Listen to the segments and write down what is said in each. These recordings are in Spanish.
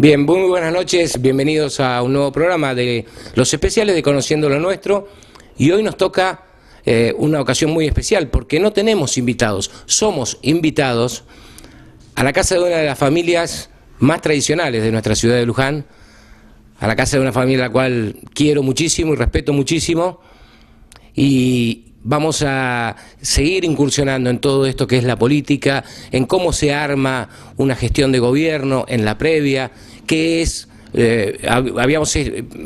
Bien, muy buenas noches, bienvenidos a un nuevo programa de los especiales de Conociendo lo Nuestro, y hoy nos toca una ocasión muy especial porque no tenemos invitados, somos invitados a la casa de una de las familias más tradicionales de nuestra ciudad de Luján, a la casa de una familia a la cual quiero muchísimo y respeto muchísimo, y vamos a seguir incursionando en todo esto que es la política, en cómo se arma una gestión de gobierno, en la previa, qué es, habíamos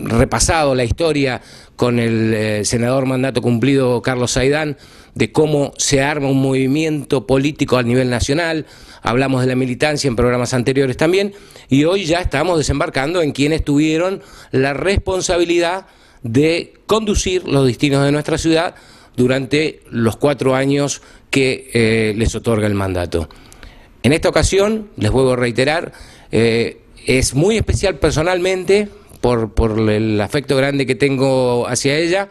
repasado la historia con el senador mandato cumplido Carlos Saidán, de cómo se arma un movimiento político a nivel nacional, hablamos de la militancia en programas anteriores también, y hoy ya estamos desembarcando en quienes tuvieron la responsabilidad de conducir los destinos de nuestra ciudad durante los 4 años que les otorga el mandato. En esta ocasión, les vuelvo a reiterar, es muy especial personalmente por el afecto grande que tengo hacia ella,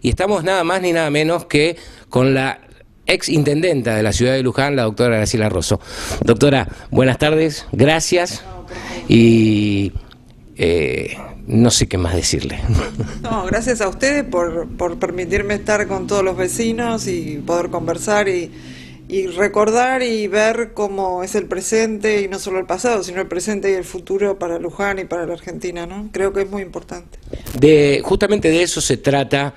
y estamos nada más ni nada menos que con la ex intendenta de la ciudad de Luján, la doctora Graciela Rosso. Doctora, buenas tardes, gracias, y no sé qué más decirle. No, gracias a ustedes por permitirme estar con todos los vecinos y poder conversar y recordar y ver cómo es el presente, y no solo el pasado, sino el presente y el futuro para Luján y para la Argentina, ¿no? Creo que es muy importante. Justamente de eso se trata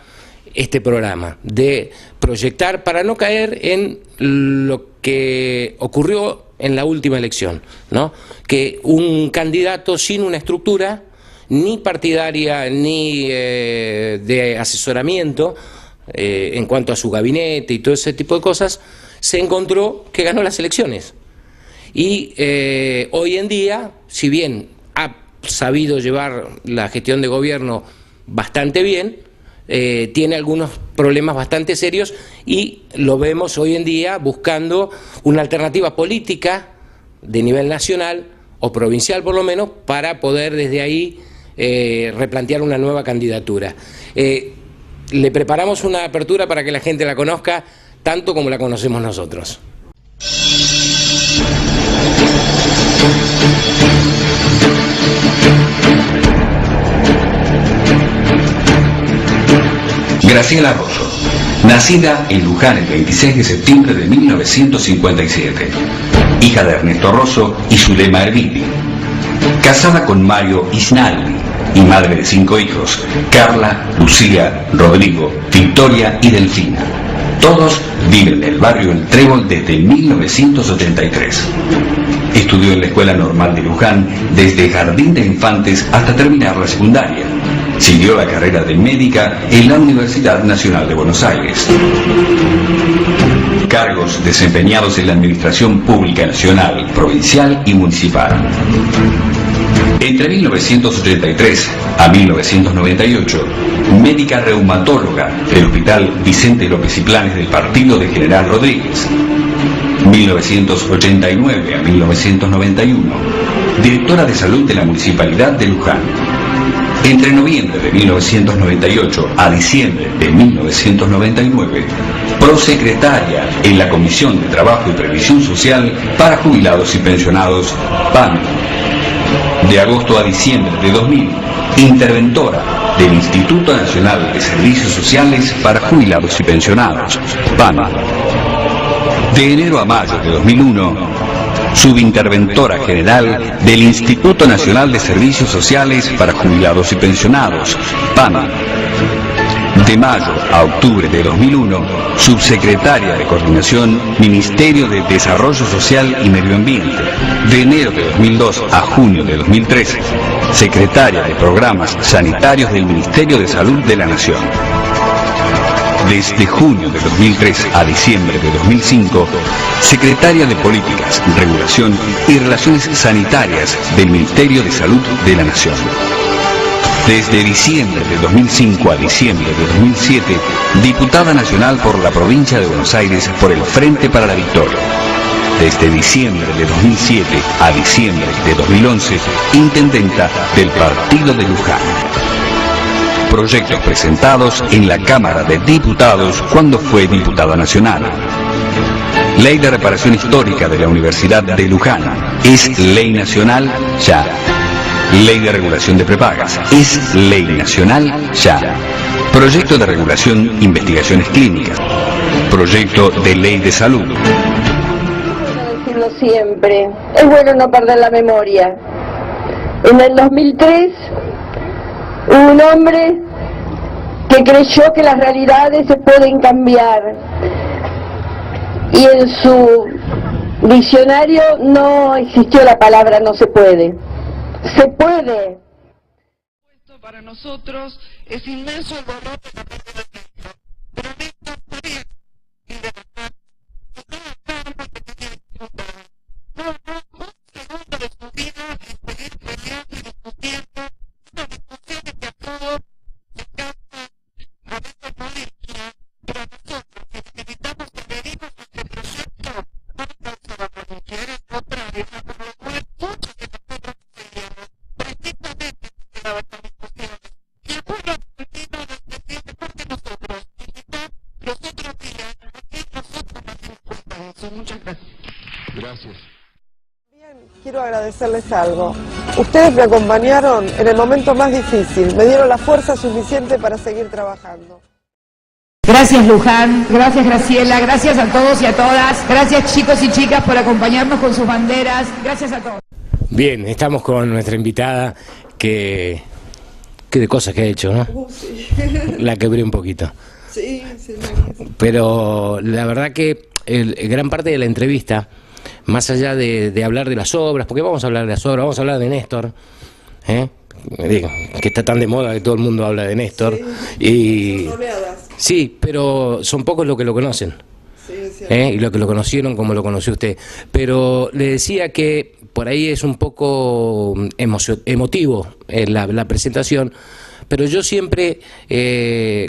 este programa, de proyectar para no caer en lo que ocurrió en la última elección, ¿no? Que un candidato sin una estructura, ni partidaria ni de asesoramiento en cuanto a su gabinete y todo ese tipo de cosas, se encontró que ganó las elecciones. Y hoy en día, si bien ha sabido llevar la gestión de gobierno bastante bien, tiene algunos problemas bastante serios, y lo vemos hoy en día buscando una alternativa política de nivel nacional o provincial por lo menos, para poder desde ahí replantear una nueva candidatura. Le preparamos una apertura para que la gente la conozca tanto como la conocemos nosotros. Graciela Rosso, nacida en Luján el 26 de septiembre de 1957, hija de Ernesto Rosso y Zulema Erviti, casada con Mario Isnaldi y madre de 5 hijos, Carla, Lucía, Rodrigo, Victoria y Delfina. Todos viven en el barrio El Trébol desde 1983. Estudió en la Escuela Normal de Luján desde Jardín de Infantes hasta terminar la secundaria. Siguió la carrera de médica en la Universidad Nacional de Buenos Aires. Cargos desempeñados en la Administración Pública Nacional, Provincial y Municipal. Entre 1983 a 1998, médica reumatóloga del Hospital Vicente López y Planes del partido de General Rodríguez. 1989 a 1991, directora de salud de la Municipalidad de Luján. Entre noviembre de 1998 a diciembre de 1999, prosecretaria en la Comisión de Trabajo y Previsión Social para Jubilados y Pensionados, PAMI. De agosto a diciembre de 2000, interventora del Instituto Nacional de Servicios Sociales para Jubilados y Pensionados, PAMI. De enero a mayo de 2001, subinterventora general del Instituto Nacional de Servicios Sociales para Jubilados y Pensionados, PAMI. De mayo a octubre de 2001, subsecretaria de Coordinación, Ministerio de Desarrollo Social y Medio Ambiente. De enero de 2002 a junio de 2013, secretaria de Programas Sanitarios del Ministerio de Salud de la Nación. Desde junio de 2003 a diciembre de 2005, secretaria de Políticas, Regulación y Relaciones Sanitarias del Ministerio de Salud de la Nación. Desde diciembre de 2005 a diciembre de 2007, diputada nacional por la provincia de Buenos Aires por el Frente para la Victoria. Desde diciembre de 2007 a diciembre de 2011, intendenta del partido de Luján. Proyectos presentados en la Cámara de Diputados cuando fue diputada nacional. Ley de Reparación Histórica de la Universidad de Luján. Es ley nacional ya. Ley de regulación de prepagas. Es ley nacional ya. Proyecto de regulación investigaciones clínicas. Proyecto de ley de salud. Decirlo siempre, es bueno no perder la memoria. En el 2003 hubo un hombre que creyó que las realidades se pueden cambiar y en su diccionario no existió la palabra no se puede. Se puede. Para nosotros es inmenso el dolor de la pérdida de Néstor, pero Néstor podía libertad. Un segundo de su vida en seguir peleando y discutiendo, unas discusiones que a todos les causa a veces molestia, pero a nosotros que necesitamos adherirnos a este proyecto no nos causaba molestia, era el contrario, por lo cual muchos de nosotros seguíamos precisamente de estas discusiones. Y el pueblo argentino nos defiende porque nosotros, y quizás los otros días, aquí nosotros nos dimos cuenta de eso. Muchas gracias. Gracias. Bien, quiero agradecerles algo. Ustedes me acompañaron en el momento más difícil, me dieron la fuerza suficiente para seguir trabajando. Gracias Luján, gracias Graciela, gracias a todos y a todas, gracias chicos y chicas por acompañarnos con sus banderas, gracias a todos. Bien, estamos con nuestra invitada que de cosas que ha hecho, ¿no? Sí. La quebré un poquito. Sí, sí. Pero la verdad que gran parte de la entrevista, más allá de hablar de las obras, porque vamos a hablar de las obras, vamos a hablar de Néstor, digo, que está tan de moda que todo el mundo habla de Néstor, y Son oleadas. sí, pero son pocos los que lo conocen. Sí, es cierto. Y los que lo conocieron como lo conoció usted. Pero le decía que por ahí es un poco emotivo la presentación, pero yo siempre,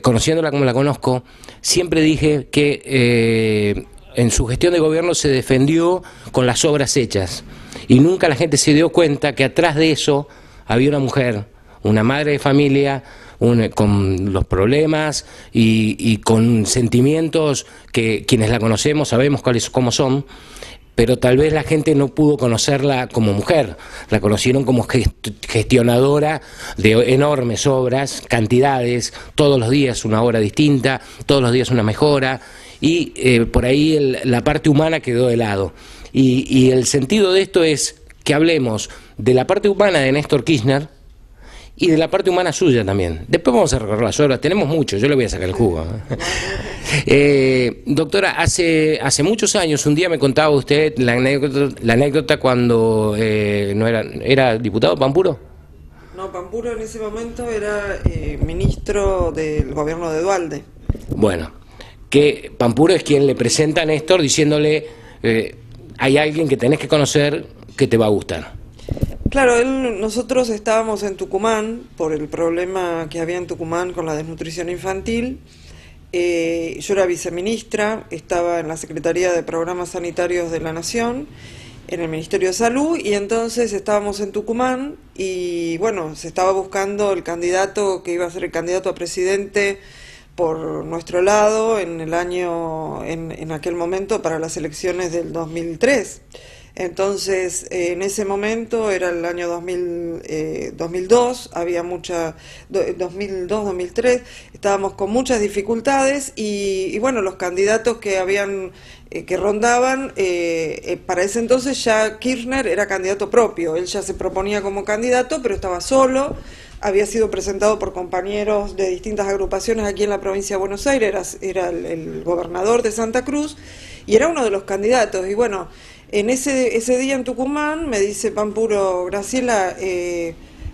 conociéndola como la conozco, siempre dije que en su gestión de gobierno se defendió con las obras hechas, y nunca la gente se dio cuenta que atrás de eso había una mujer, una madre de familia, con los problemas y con sentimientos que quienes la conocemos sabemos cómo son, pero tal vez la gente no pudo conocerla como mujer, la conocieron como gestionadora de enormes obras, cantidades, todos los días una obra distinta, todos los días una mejora, y por ahí la parte humana quedó de lado. Y el sentido de esto es que hablemos de la parte humana de Néstor Kirchner y de la parte humana suya también. Después vamos a recorrer las obras, tenemos mucho, yo le voy a sacar el jugo. Doctora, hace muchos años, un día me contaba usted la anécdota cuando ¿era diputado Pampuro? No, Pampuro en ese momento era ministro del gobierno de Duhalde. Bueno, que Pampuro es quien le presenta a Néstor diciéndole, hay alguien que tenés que conocer que te va a gustar. Claro, nosotros estábamos en Tucumán por el problema que había en Tucumán con la desnutrición infantil. Yo era viceministra, estaba en la Secretaría de Programas Sanitarios de la Nación, en el Ministerio de Salud, y entonces estábamos en Tucumán y bueno, se estaba buscando el candidato que iba a ser el candidato a presidente por nuestro lado en aquel momento para las elecciones del 2003. Entonces, en ese momento, era el año 2002, había 2002-2003, estábamos con muchas dificultades y bueno, los candidatos que rondaban, para ese entonces ya Kirchner era candidato propio, él ya se proponía como candidato, pero estaba solo, había sido presentado por compañeros de distintas agrupaciones aquí en la provincia de Buenos Aires, era el gobernador de Santa Cruz y era uno de los candidatos, y bueno, en ese día en Tucumán me dice Pampuro, Graciela,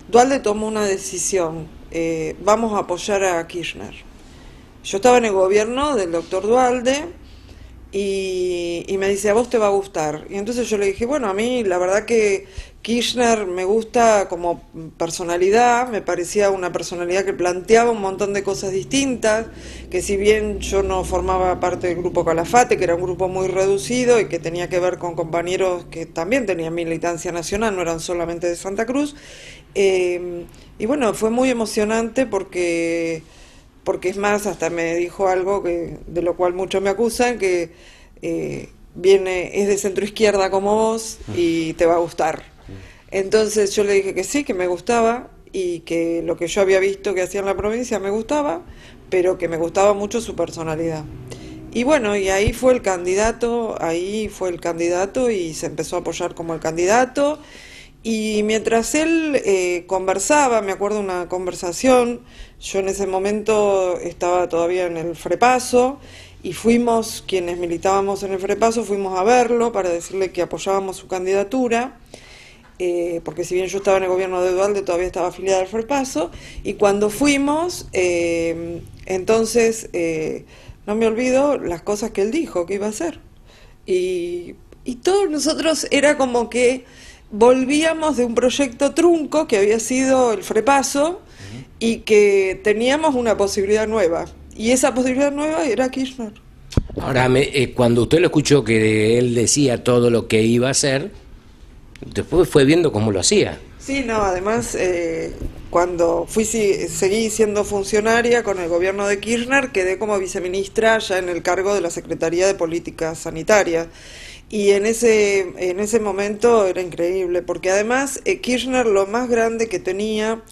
Duhalde tomó una decisión, vamos a apoyar a Kirchner. Yo estaba en el gobierno del doctor Duhalde y me dice, a vos te va a gustar. Y entonces yo le dije, bueno, a mí la verdad que Kirchner me gusta como personalidad, me parecía una personalidad que planteaba un montón de cosas distintas, que si bien yo no formaba parte del grupo Calafate, que era un grupo muy reducido y que tenía que ver con compañeros que también tenían militancia nacional, no eran solamente de Santa Cruz, y bueno, fue muy emocionante porque es más, hasta me dijo algo de lo cual muchos me acusan, que es de centro izquierda como vos y te va a gustar. Entonces yo le dije que sí, que me gustaba y que lo que yo había visto que hacía en la provincia me gustaba, pero que me gustaba mucho su personalidad. Y bueno, y ahí fue el candidato y se empezó a apoyar como el candidato. Y mientras él conversaba, me acuerdo una conversación, yo en ese momento estaba todavía en el Frepaso y fuimos, quienes militábamos en el Frepaso, fuimos a verlo para decirle que apoyábamos su candidatura. Porque si bien yo estaba en el gobierno de Duhalde, todavía estaba afiliada al Frepaso, y cuando fuimos, entonces no me olvido las cosas que él dijo que iba a hacer, y todos nosotros era como que volvíamos de un proyecto trunco que había sido el Frepaso y que teníamos una posibilidad nueva, y esa posibilidad nueva era Kirchner. Ahora, cuando usted lo escuchó que él decía todo lo que iba a hacer, después fue viendo cómo lo hacía. Sí, no, además cuando seguí siendo funcionaria con el gobierno de Kirchner, quedé como viceministra ya en el cargo de la Secretaría de Política Sanitaria. Y en ese momento era increíble, porque además Kirchner lo más grande que tenía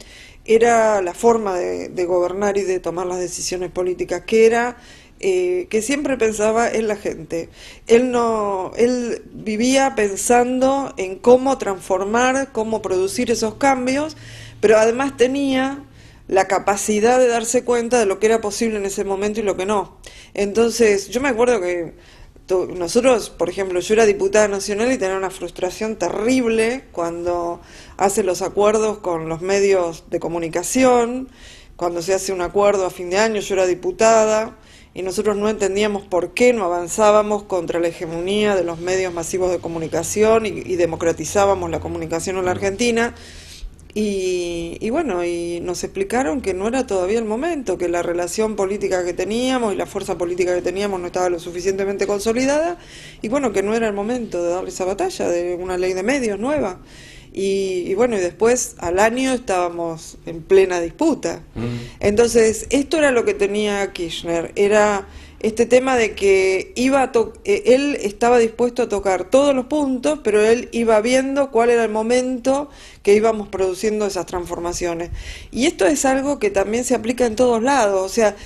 era la forma de gobernar y de tomar las decisiones políticas, que era que siempre pensaba en la gente. Él vivía pensando en cómo transformar, cómo producir esos cambios, pero además tenía la capacidad de darse cuenta de lo que era posible en ese momento y lo que no. Entonces, yo me acuerdo que nosotros, por ejemplo, yo era diputada nacional y tenía una frustración terrible cuando hace los acuerdos con los medios de comunicación, cuando se hace un acuerdo a fin de año. Yo era diputada y nosotros no entendíamos por qué no avanzábamos contra la hegemonía de los medios masivos de comunicación y democratizábamos la comunicación en la Argentina. Y bueno, y nos explicaron que no era todavía el momento, que la relación política que teníamos y la fuerza política que teníamos no estaba lo suficientemente consolidada, y bueno, que no era el momento de darle esa batalla de una ley de medios nueva. Y bueno, y después al año estábamos en plena disputa. Entonces, esto era lo que tenía Kirchner, era este tema de que él estaba dispuesto a tocar todos los puntos, pero él iba viendo cuál era el momento que íbamos produciendo esas transformaciones. Y esto es algo que también se aplica en todos lados, o sea,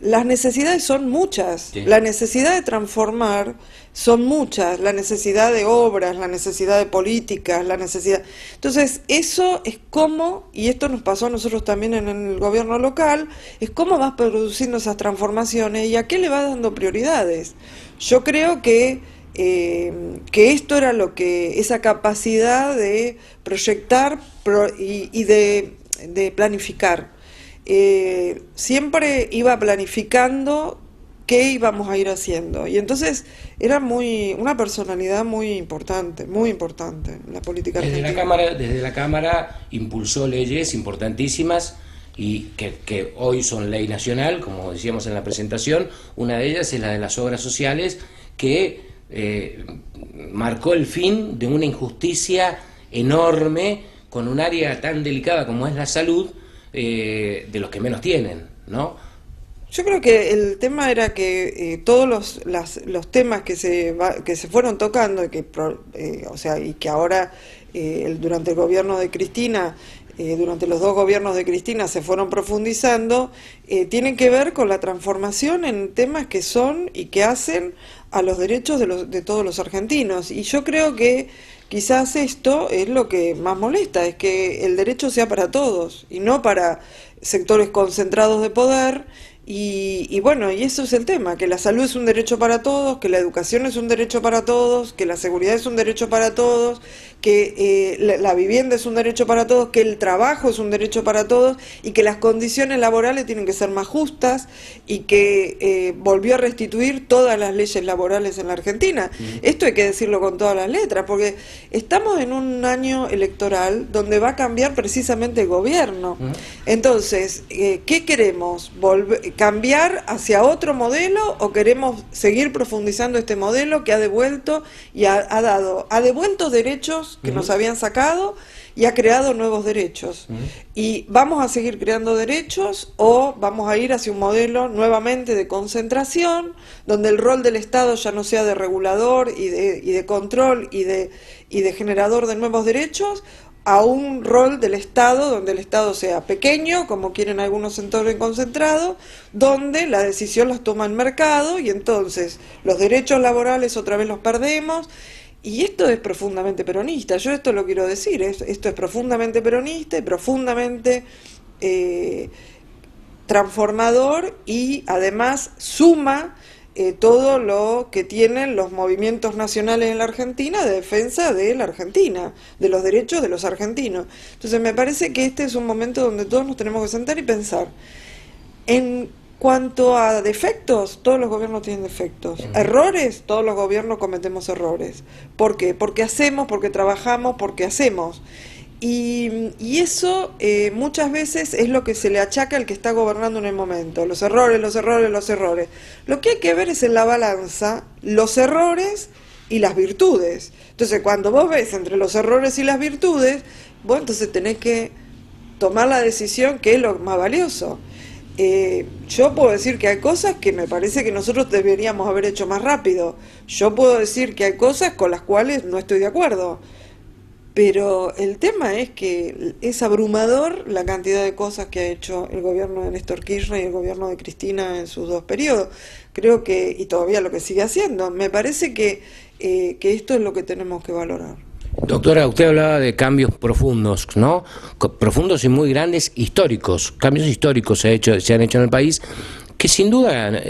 las necesidades son muchas, sí. La necesidad de transformar son muchas, la necesidad de obras, la necesidad de políticas, la necesidad... Entonces, eso es cómo, y esto nos pasó a nosotros también en el gobierno local, es cómo vas produciendo esas transformaciones y a qué le vas dando prioridades. Yo creo que esto era esa capacidad de proyectar y de planificar. Siempre iba planificando qué íbamos a ir haciendo, y entonces era una personalidad muy importante en la política argentina. Desde la Cámara impulsó leyes importantísimas y que hoy son ley nacional, como decíamos en la presentación. Una de ellas es la de las obras sociales, que marcó el fin de una injusticia enorme con un área tan delicada como es la salud, de los que menos tienen, ¿no? Yo creo que el tema era que todos los temas que se fueron tocando y que ahora durante el gobierno de Cristina, durante los dos gobiernos de Cristina se fueron profundizando, tienen que ver con la transformación en temas que son y que hacen a los derechos de todos los argentinos. Y yo creo que quizás esto es lo que más molesta, es que el derecho sea para todos y no para sectores concentrados de poder. Y bueno, y eso es el tema, que la salud es un derecho para todos, que la educación es un derecho para todos, que la seguridad es un derecho para todos, que la vivienda es un derecho para todos, que el trabajo es un derecho para todos, y que las condiciones laborales tienen que ser más justas, y que volvió a restituir todas las leyes laborales en la Argentina. Esto hay que decirlo con todas las letras, porque estamos en un año electoral donde va a cambiar precisamente el gobierno. Entonces, ¿qué queremos? cambiar hacia otro modelo o queremos seguir profundizando este modelo que ha devuelto y ha devuelto derechos que nos habían sacado y ha creado nuevos derechos. Y vamos a seguir creando derechos o vamos a ir hacia un modelo nuevamente de concentración, donde el rol del Estado ya no sea de regulador y de control y de generador de nuevos derechos, a un rol del Estado, donde el Estado sea pequeño, como quieren algunos sectores concentrados, donde la decisión las toma el mercado y entonces los derechos laborales otra vez los perdemos. Y esto es profundamente peronista, yo esto lo quiero decir, esto es profundamente peronista y profundamente transformador y además suma todo lo que tienen los movimientos nacionales en la Argentina de defensa de la Argentina, de los derechos de los argentinos. Entonces me parece que este es un momento donde todos nos tenemos que sentar y pensar. En cuanto a defectos, todos los gobiernos tienen defectos. Errores, todos los gobiernos cometemos errores. ¿Por qué? Porque hacemos, porque trabajamos, porque hacemos. Y eso muchas veces es lo que se le achaca al que está gobernando en el momento. Los errores, los errores, los errores. Lo que hay que ver es en la balanza los errores y las virtudes. Entonces cuando vos ves entre los errores y las virtudes, vos entonces tenés que tomar la decisión que es lo más valioso. Yo puedo decir que hay cosas que me parece que nosotros deberíamos haber hecho más rápido. Yo puedo decir que hay cosas con las cuales no estoy de acuerdo. Pero el tema es que es abrumador la cantidad de cosas que ha hecho el gobierno de Néstor Kirchner y el gobierno de Cristina en sus dos periodos. Creo que, y todavía lo que sigue haciendo, me parece que esto es lo que tenemos que valorar. Doctora, usted hablaba de cambios profundos, ¿no? Profundos y muy grandes, históricos. Cambios históricos se han hecho en el país, que sin duda,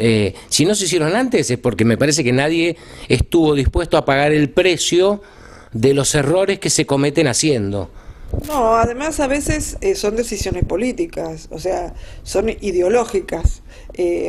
si no se hicieron antes, es porque me parece que nadie estuvo dispuesto a pagar el precio de los errores que se cometen haciendo. No, además a veces son decisiones políticas, o sea, son ideológicas.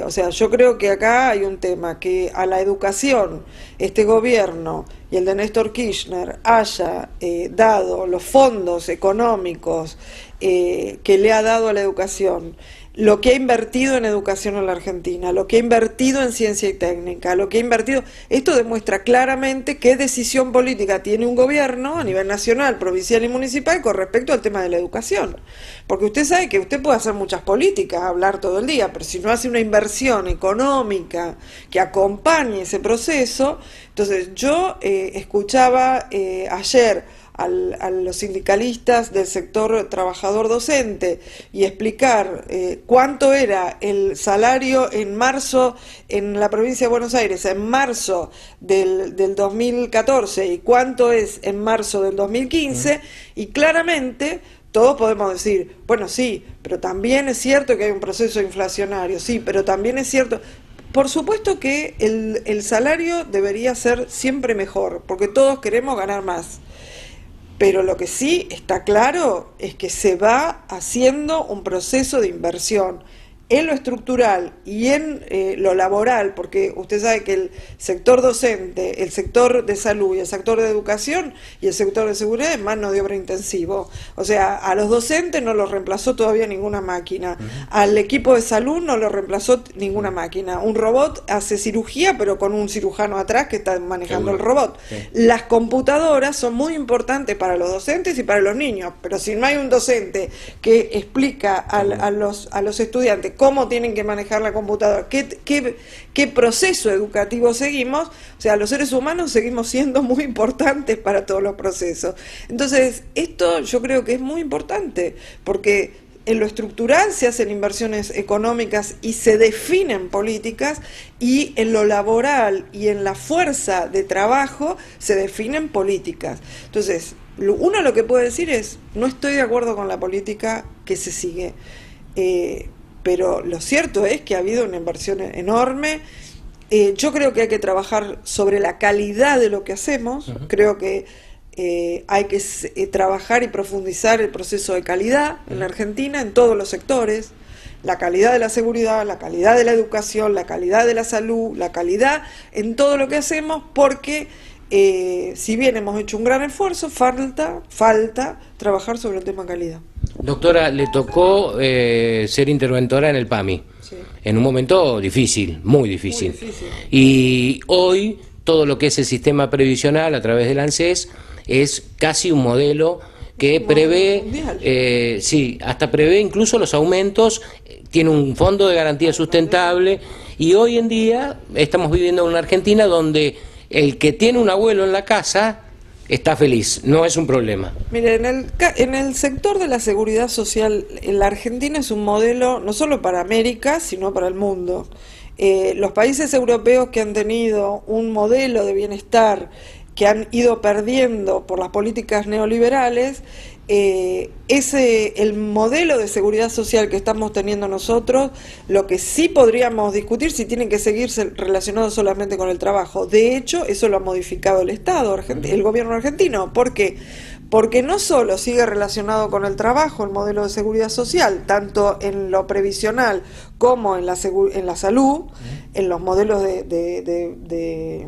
O sea, yo creo que acá hay un tema, que a la educación este gobierno y el de Néstor Kirchner haya dado los fondos económicos que le ha dado a la educación, lo que ha invertido en educación en la Argentina, lo que ha invertido en ciencia y técnica, lo que ha invertido, esto demuestra claramente qué decisión política tiene un gobierno a nivel nacional, provincial y municipal con respecto al tema de la educación. Porque usted sabe que usted puede hacer muchas políticas, hablar todo el día, pero si no hace una inversión económica que acompañe ese proceso. Entonces yo escuchaba ayer a los sindicalistas del sector trabajador docente y explicar cuánto era el salario en marzo en la provincia de Buenos Aires, en marzo del 2014 y cuánto es en marzo del 2015, y claramente todos podemos decir, bueno, sí, pero también es cierto que hay un proceso inflacionario, sí, pero también es cierto. Por supuesto que el salario debería ser siempre mejor, porque todos queremos ganar más. Pero lo que sí está claro es que se va haciendo un proceso de inversión en lo estructural y en lo laboral, porque usted sabe que el sector docente, el sector de salud y el sector de educación y el sector de seguridad es mano de obra intensivo. O sea, a los docentes no los reemplazó todavía ninguna máquina, al equipo de salud no lo reemplazó ninguna máquina. Un robot hace cirugía, pero con un cirujano atrás que está manejando el robot. Sí. Las computadoras son muy importantes para los docentes y para los niños, pero si no hay un docente que explica a los estudiantes cómo tienen que manejar la computadora, qué proceso educativo seguimos, o sea, los seres humanos seguimos siendo muy importantes para todos los procesos. Entonces, esto yo creo que es muy importante, porque en lo estructural se hacen inversiones económicas y se definen políticas, y en lo laboral y en la fuerza de trabajo se definen políticas. Entonces, uno lo que puede decir es, no estoy de acuerdo con la política que se sigue, pero lo cierto es que ha habido una inversión enorme. Yo creo que hay que trabajar sobre la calidad de lo que hacemos. Creo que hay que trabajar y profundizar el proceso de calidad en la Argentina, en todos los sectores. La calidad de la seguridad, la calidad de la educación, la calidad de la salud, la calidad en todo lo que hacemos, porque si bien hemos hecho un gran esfuerzo, falta trabajar sobre el tema calidad. Doctora, le tocó ser interventora en el PAMI. Sí. en un momento difícil, muy difícil. Muy difícil. Y hoy todo lo que es el sistema previsional a través del ANSES es casi un modelo que prevé, sí, hasta prevé incluso los aumentos, tiene un fondo de garantía sustentable, y hoy en día estamos viviendo en una Argentina donde el que tiene un abuelo en la casa está feliz, no es un problema. Mire, en el sector de la seguridad social, la Argentina es un modelo no solo para América, sino para el mundo. Los países europeos que han tenido un modelo de bienestar que han ido perdiendo por las políticas neoliberales, el modelo de seguridad social que estamos teniendo nosotros, lo que sí podríamos discutir si tienen que seguirse relacionados solamente con el trabajo. De hecho, eso lo ha modificado el Estado, el gobierno argentino. ¿Por qué? Porque no solo sigue relacionado con el trabajo el modelo de seguridad social, tanto en lo previsional como en la salud, en los modelos de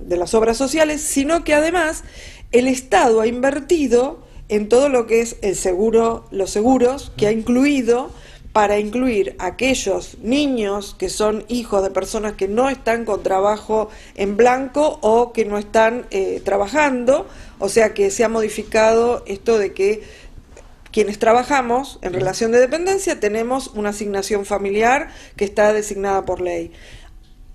las obras sociales, sino que además el Estado ha invertido en todo lo que es el seguro, los seguros, que ha incluido para incluir a aquellos niños que son hijos de personas que no están con trabajo en blanco o que no están trabajando, o sea que se ha modificado esto de que quienes trabajamos en relación de dependencia tenemos una asignación familiar que está designada por ley.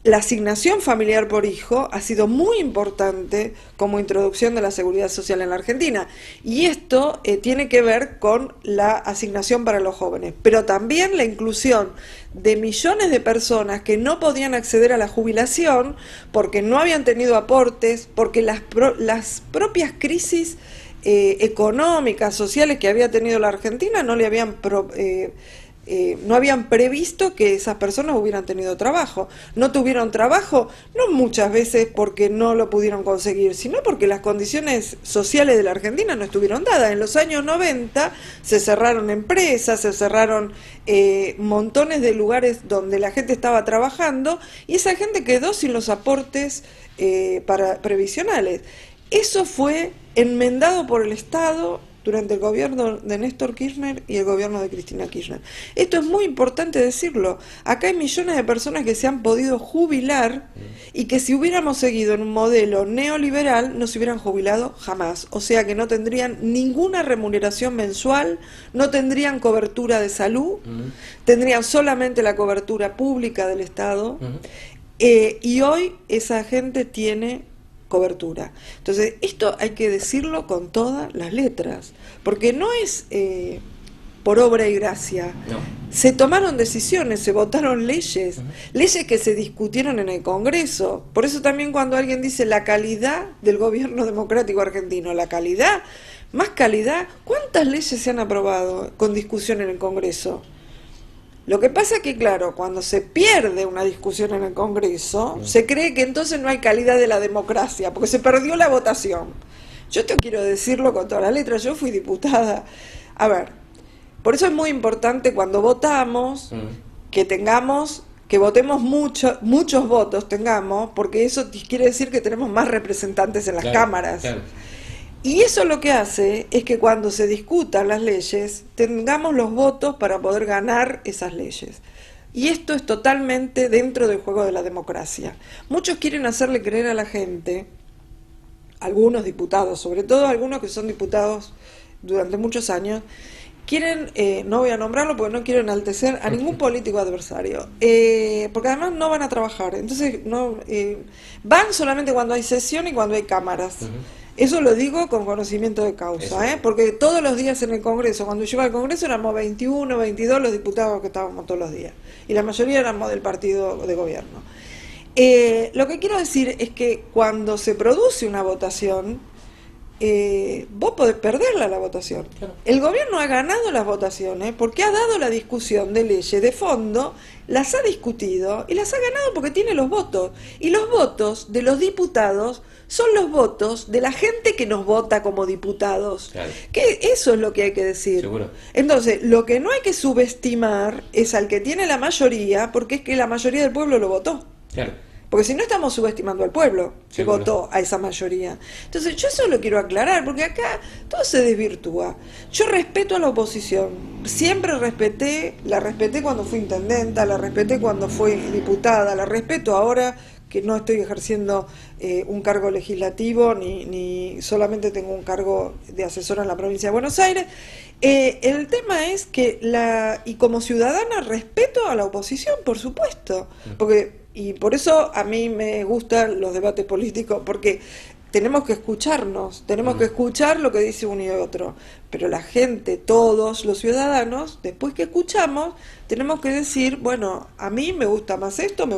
La asignación familiar por hijo ha sido muy importante como introducción de la seguridad social en la Argentina, y esto tiene que ver con la asignación para los jóvenes, pero también la inclusión de millones de personas que no podían acceder a la jubilación porque no habían tenido aportes, porque las propias crisis económicas, sociales que había tenido la Argentina no le habían no habían previsto que esas personas hubieran tenido trabajo. No tuvieron trabajo, no muchas veces porque no lo pudieron conseguir, sino porque las condiciones sociales de la Argentina no estuvieron dadas. En los años 90 se cerraron empresas, se cerraron montones de lugares donde la gente estaba trabajando, y esa gente quedó sin los aportes previsionales. Eso fue enmendado por el Estado durante el gobierno de Néstor Kirchner y el gobierno de Cristina Kirchner. Esto es muy importante decirlo. Acá hay millones de personas que se han podido jubilar y que si hubiéramos seguido en un modelo neoliberal no se hubieran jubilado jamás. O sea que no tendrían ninguna remuneración mensual, no tendrían cobertura de salud, tendrían solamente la cobertura pública del Estado, y hoy esa gente tiene cobertura. Entonces, esto hay que decirlo con todas las letras, porque no es por obra y gracia. No. Se tomaron decisiones, se votaron leyes, leyes que se discutieron en el Congreso. Por eso también cuando alguien dice la calidad del gobierno democrático argentino, la calidad, más calidad, ¿cuántas leyes se han aprobado con discusión en el Congreso? Lo que pasa es que, claro, cuando se pierde una discusión en el Congreso, se cree que entonces no hay calidad de la democracia, porque se perdió la votación. Yo te quiero decirlo con todas las letras, yo fui diputada. A ver, por eso es muy importante cuando votamos, que votemos muchos votos tengamos, porque eso quiere decir que tenemos más representantes en las cámaras. Claro. Y eso lo que hace es que cuando se discutan las leyes, tengamos los votos para poder ganar esas leyes. Y esto es totalmente dentro del juego de la democracia. Muchos quieren hacerle creer a la gente, algunos diputados, sobre todo algunos que son diputados durante muchos años, quieren, no voy a nombrarlo porque no quiero enaltecer a ningún político adversario, porque además no van a trabajar, entonces van solamente cuando hay sesión y cuando hay cámaras. Eso lo digo con conocimiento de causa, porque todos los días en el Congreso, cuando yo iba al Congreso éramos 21, 22 los diputados que estábamos todos los días, y la mayoría éramos del partido de gobierno. Lo que quiero decir es que cuando se produce una votación, vos podés perderla la votación. Claro. El gobierno ha ganado las votaciones porque ha dado la discusión de leyes de fondo, las ha discutido y las ha ganado porque tiene los votos. Y los votos de los diputados son los votos de la gente que nos vota como diputados. Claro. Que eso es lo que hay que decir. Seguro. Entonces, lo que no hay que subestimar es al que tiene la mayoría, porque es que la mayoría del pueblo lo votó. Claro. porque si no estamos subestimando al pueblo que votó a esa mayoría. Entonces yo eso lo quiero aclarar, porque acá todo se desvirtúa. Yo respeto a la oposición, siempre respeté, la respeté cuando fui intendenta, la respeté cuando fui diputada, la respeto ahora que no estoy ejerciendo un cargo legislativo, ni solamente tengo un cargo de asesora en la provincia de Buenos Aires. El tema es que, y como ciudadana, respeto a la oposición, por supuesto, y por eso a mí me gustan los debates políticos, porque tenemos que escucharnos, tenemos que escuchar lo que dice uno y otro, pero la gente, todos los ciudadanos, después que escuchamos, tenemos que decir, bueno, a mí me gusta más esto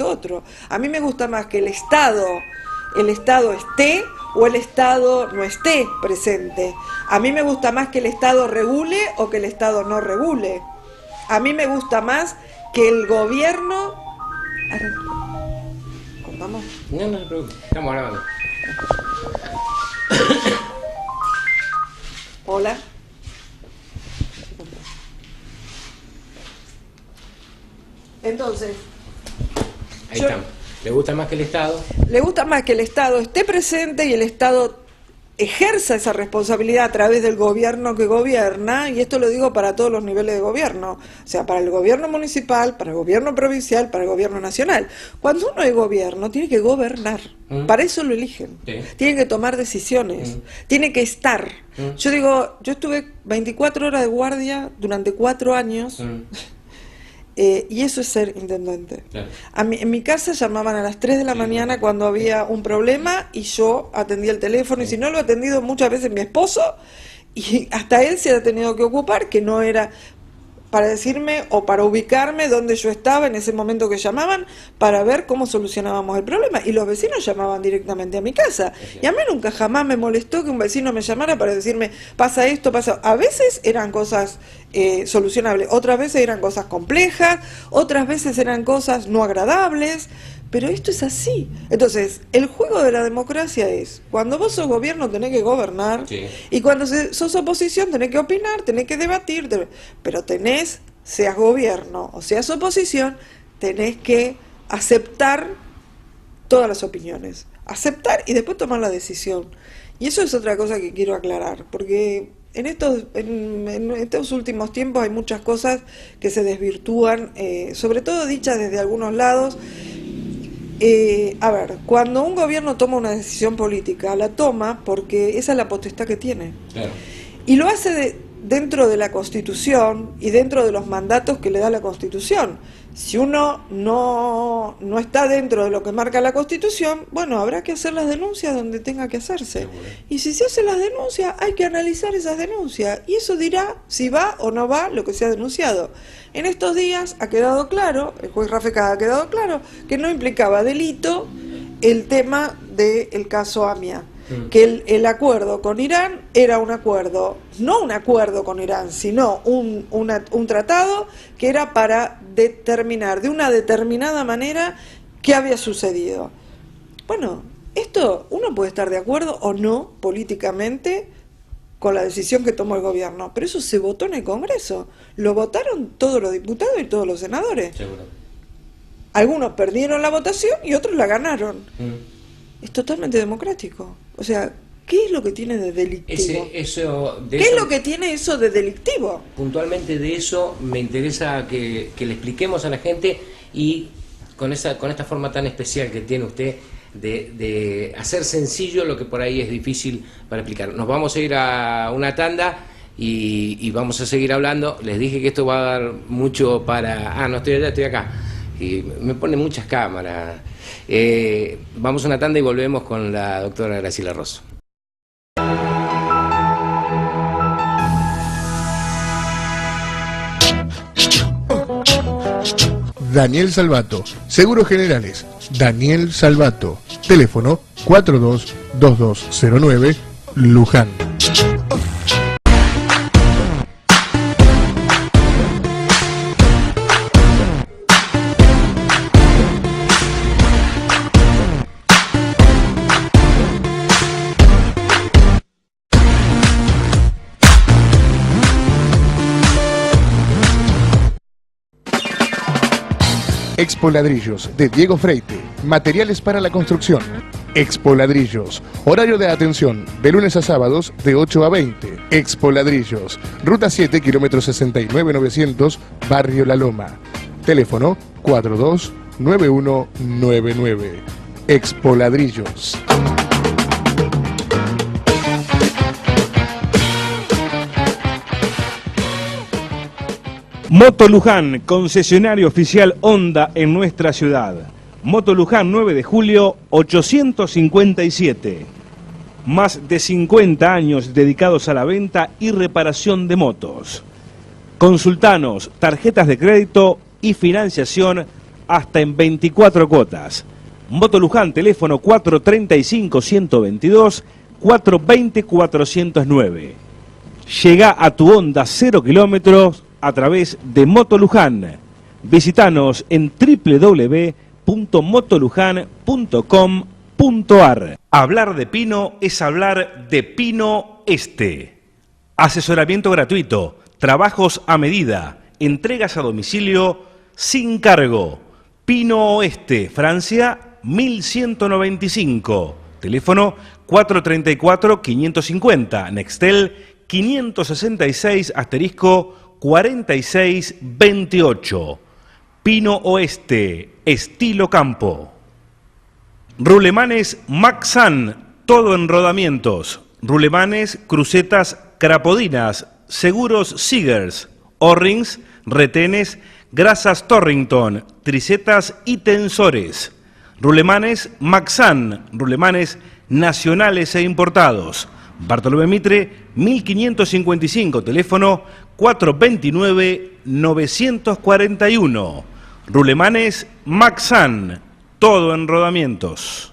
otro, a mí me gusta más que el Estado esté o el Estado no esté presente, a mí me gusta más que el Estado regule o que el Estado no regule, a mí me gusta más que el gobierno... ¿Contamos? No, estamos grabando. Hola. Entonces, ahí estamos. ¿Le gusta más que el Estado? Le gusta más que el Estado esté presente y el Estado ejerza esa responsabilidad a través del gobierno que gobierna, y esto lo digo para todos los niveles de gobierno, o sea, para el gobierno municipal, para el gobierno provincial, para el gobierno nacional. Cuando uno es gobierno, tiene que gobernar, para eso lo eligen, tiene que tomar decisiones, tiene que estar. Yo digo, yo estuve 24 horas de guardia durante 4 años, y eso es ser intendente. Claro. En mi casa llamaban a las 3 de la mañana cuando había un problema y yo atendía el teléfono, y si no lo he atendido muchas veces mi esposo, y hasta él se ha tenido que ocupar, que no era para decirme o para ubicarme donde yo estaba en ese momento que llamaban, para ver cómo solucionábamos el problema, y los vecinos llamaban directamente a mi casa, y a mí nunca jamás me molestó que un vecino me llamara para decirme pasa esto, pasa... A veces eran cosas solucionables, otras veces eran cosas complejas, otras veces eran cosas no agradables, pero esto es así. Entonces, el juego de la democracia es, cuando vos sos gobierno tenés que gobernar, y cuando sos oposición tenés que opinar, tenés que debatir, pero seas gobierno o seas oposición, tenés que aceptar todas las opiniones, aceptar y después tomar la decisión. Y eso es otra cosa que quiero aclarar, porque en estos últimos tiempos hay muchas cosas que se desvirtúan, sobre todo dichas desde algunos lados. A ver, cuando un gobierno toma una decisión política, la toma porque esa es la potestad que tiene. Claro. Y lo hace dentro de la Constitución y dentro de los mandatos que le da la Constitución. Si uno no está dentro de lo que marca la Constitución, bueno, habrá que hacer las denuncias donde tenga que hacerse. Seguro. Y si se hacen las denuncias, hay que analizar esas denuncias. Y eso dirá si va o no va lo que se ha denunciado. En estos días ha quedado claro, el juez Rafecada ha quedado claro, que no implicaba delito el tema del caso AMIA. Que el acuerdo con Irán era un acuerdo, no un acuerdo con Irán, sino un tratado que era para determinar de una determinada manera qué había sucedido. Bueno, esto uno puede estar de acuerdo o no políticamente con la decisión que tomó el gobierno, pero eso se votó en el Congreso, lo votaron todos los diputados y todos los senadores. Seguro. Algunos perdieron la votación y otros la ganaron. Es totalmente democrático. O sea, ¿qué es lo que tiene de delictivo? ¿Qué es lo que tiene eso de delictivo? Puntualmente de eso me interesa que le expliquemos a la gente, y con esta forma tan especial que tiene usted de hacer sencillo lo que por ahí es difícil para explicar. Nos vamos a ir a una tanda y vamos a seguir hablando. Les dije que esto va a dar mucho para... no estoy allá, estoy acá. Y me ponen muchas cámaras. Vamos a una tanda y volvemos con la doctora Graciela Rosso. Daniel Salvato, Seguros Generales, Daniel Salvato, teléfono 422209, Luján. Expo Ladrillos de Diego Freite, materiales para la construcción. Expo Ladrillos, horario de atención de lunes a sábados de 8 a 20. Expo Ladrillos, ruta 7, kilómetro 69,900, Barrio La Loma. Teléfono 429199. Expo Ladrillos. Moto Luján, concesionario oficial Honda en nuestra ciudad. Moto Luján, 9 de julio, 857. Más de 50 años dedicados a la venta y reparación de motos. Consultanos, tarjetas de crédito y financiación hasta en 24 cuotas. Moto Luján, teléfono 435-122, 420-409. Llega a tu Honda 0 kilómetros a través de Moto Luján. Visítanos en www.motolujan.com.ar. Hablar de Pino es hablar de Pino Este. Asesoramiento gratuito, trabajos a medida, entregas a domicilio sin cargo. Pino Oeste, Francia, 1195. Teléfono 434-550. Nextel 566*4628. Pino Oeste, estilo campo. Rulemanes Maxan, todo en rodamientos. Rulemanes, crucetas, crapodinas, seguros Seegers, O-rings, retenes, grasas Torrington, tricetas y tensores. Rulemanes Maxan, rulemanes nacionales e importados. Bartolomé Mitre, 1555, teléfono 429-941. Rulemanes Maxan, todo en rodamientos.